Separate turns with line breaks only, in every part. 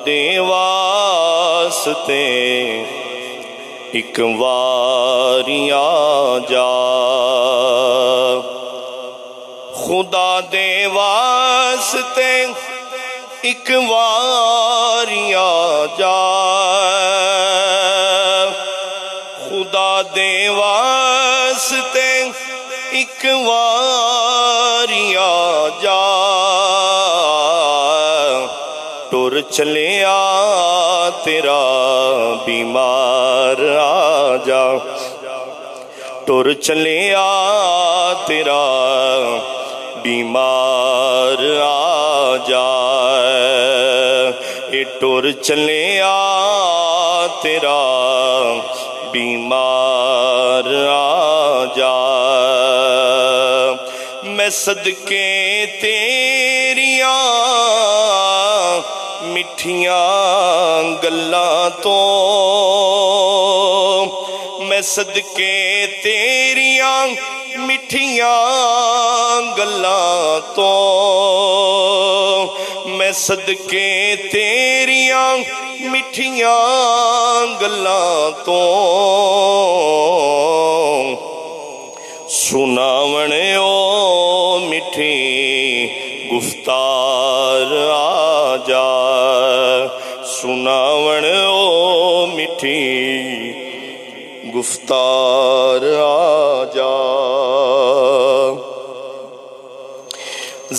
دے واسطے ایک واری آ جا، خدا دے واسطے ایک واری آ جا، خدا دے واسطے ایک واری آ جا، ٹر چلیا تیرا بیمار آ جا، ٹر چلیا تیرا بیمار آ جا، ٹر چلیا تیرا بیمار آ جا، میں صدقے تیریاں مٹھیاں گلاں تو، میں صدقے تیریاں مٹھیاں گلاں تو، میں صدقے تیریاں مٹھیاں گلاں تو، سناون او مٹھی گفتار آ جا، سناون او مٹھی گفتار آ جا،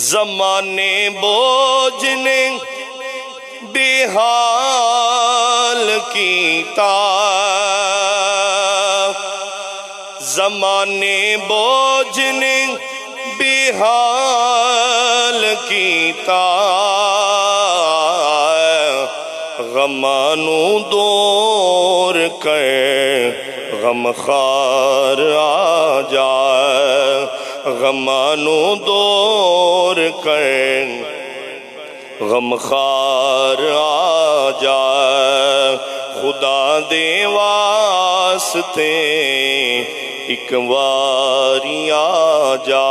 زمانے بوجھ نے بے حال کیتا، زمانے بوجھ نے بے حال کیتا، غماں نوں دور کر غم خار آ جائے، غماں نوں دور کر غم خار آ جائے، خدا دے واسطے ایک واری آ جا۔